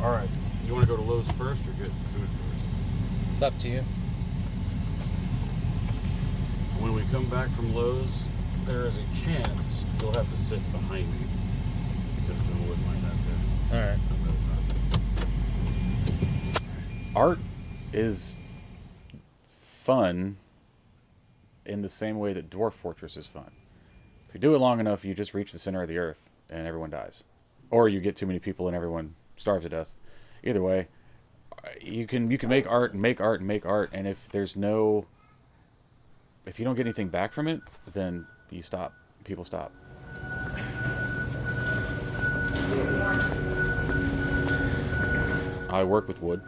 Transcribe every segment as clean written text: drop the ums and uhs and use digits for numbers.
All right. You want to go to Lowe's first or get food first? Up to you. When we come back from Lowe's, there is a chance you'll have to sit behind me because the wood might have to. All right. Art is fun in the same way that Dwarf Fortress is fun. If you do it long enough, you just reach the center of the earth and everyone dies. Or you get too many people and everyone starves to death. Either way, you can make art and make art and make art, and if you don't get anything back from it, then you stop. People stop. I work with wood.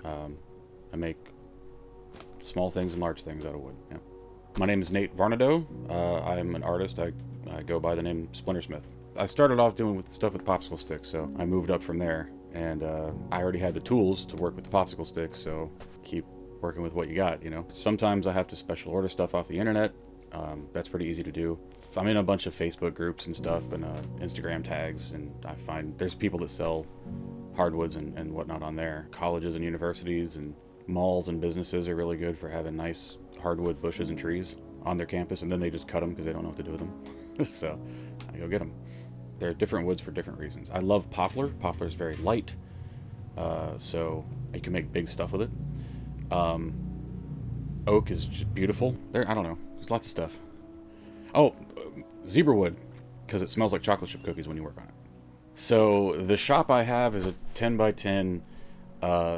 I make small things and large things out of wood. Yeah. My name is Nate Varnado. I'm an artist. I go by the name Splintersmith. I started off doing stuff with popsicle sticks, so I moved up from there. And I already had the tools to work with the popsicle sticks, so keep working with what you got, you know. Sometimes I have to special order stuff off the internet. That's pretty easy to do. I'm in a bunch of Facebook groups and stuff and Instagram tags, and I find there's people that sell hardwoods and whatnot on there. Colleges and universities and malls and businesses are really good for having nice hardwood bushes and trees on their campus, and then they just cut them because they don't know what to do with them. So I go get them. There are different woods for different reasons. I love poplar. Poplar is very light, so you can make big stuff with it. Oak is just beautiful. I don't know. There's lots of stuff. Oh, zebra wood, because it smells like chocolate chip cookies when you work on it. So the shop I have is a 10 by 10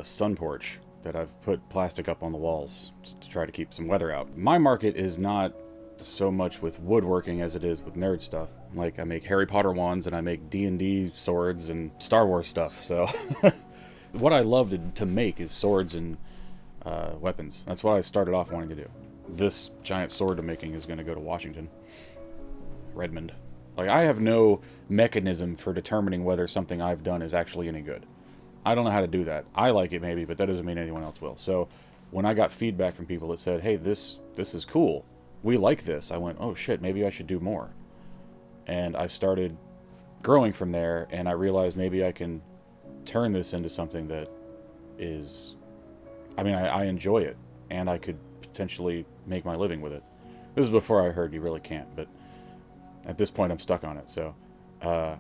sun porch that I've put plastic up on the walls to try to keep some weather out. My market is not so much with woodworking as it is with nerd stuff. Like, I make Harry Potter wands and I make D&D swords and Star Wars stuff. So what I love to make is swords and weapons. That's what I started off wanting to do. This giant sword I'm making is going to go to Washington, Redmond. Like, I have no mechanism for determining whether something I've done is actually any good. I don't know how to do that. I like it maybe, but that doesn't mean anyone else will. So when I got feedback from people that said, hey, this is cool, we like this, I went, oh shit, maybe I should do more. And I started growing from there, and I realized maybe I can turn this into something that is, I enjoy it, and I could potentially make my living with it. This is before I heard you really can't, but at this point I'm stuck on it. So I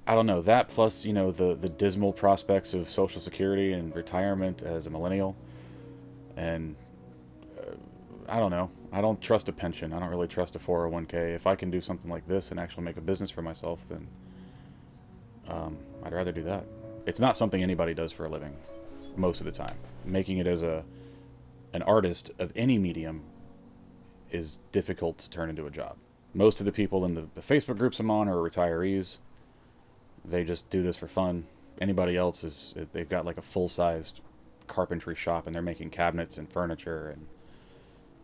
don't know, that plus, you know, the dismal prospects of Social Security and retirement as a millennial, and I don't know, I don't trust a pension. I don't really trust a 401k. If I can do something like this and actually make a business for myself, then I'd rather do that. It's not something anybody does for a living most of the time. Making it as an artist of any medium is difficult to turn into a job. Most of the people in the Facebook groups I'm on are retirees. They just do this for fun. Anybody else they've got like a full-sized carpentry shop and they're making cabinets and furniture and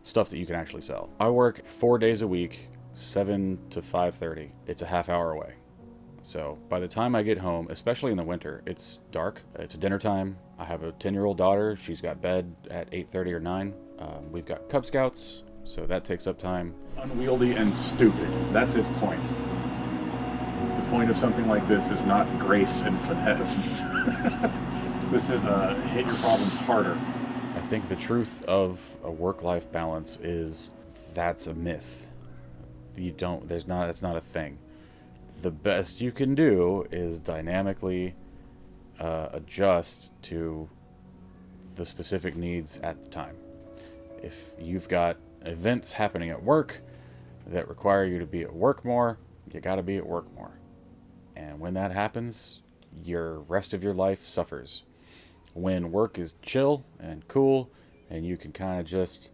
stuff that you can actually sell. I work 4 days a week, 7 to 5:30. It's a half hour away. So by the time I get home, especially in the winter, it's dark. It's dinner time. I have a 10-year-old daughter. She's got bed at 8:30 or 9. We've got Cub Scouts, so that takes up time. Unwieldy and stupid. That's its point. The point of something like this is not grace and finesse. This is hit your problems harder. I think the truth of a work-life balance is that's a myth. It's not a thing. The best you can do is dynamically adjust to the specific needs at the time. If you've got events happening at work that require you to be at work more, you gotta be at work more. And when that happens, your rest of your life suffers. When work is chill and cool and you can kind of just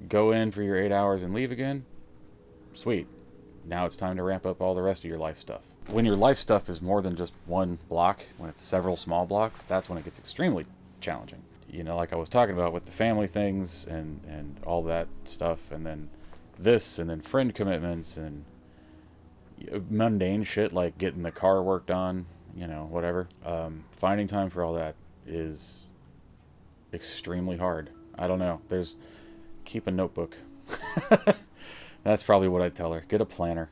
go in for your 8 hours and leave again, sweet. Now it's time to ramp up all the rest of your life stuff. When your life stuff is more than just one block, when it's several small blocks, that's when it gets extremely challenging. You know, like I was talking about with the family things and all that stuff, and then this, and then friend commitments, and mundane shit like getting the car worked on, you know, whatever. Finding time for all that is extremely hard. I don't know. Keep a notebook. That's probably what I'd tell her. Get a planner.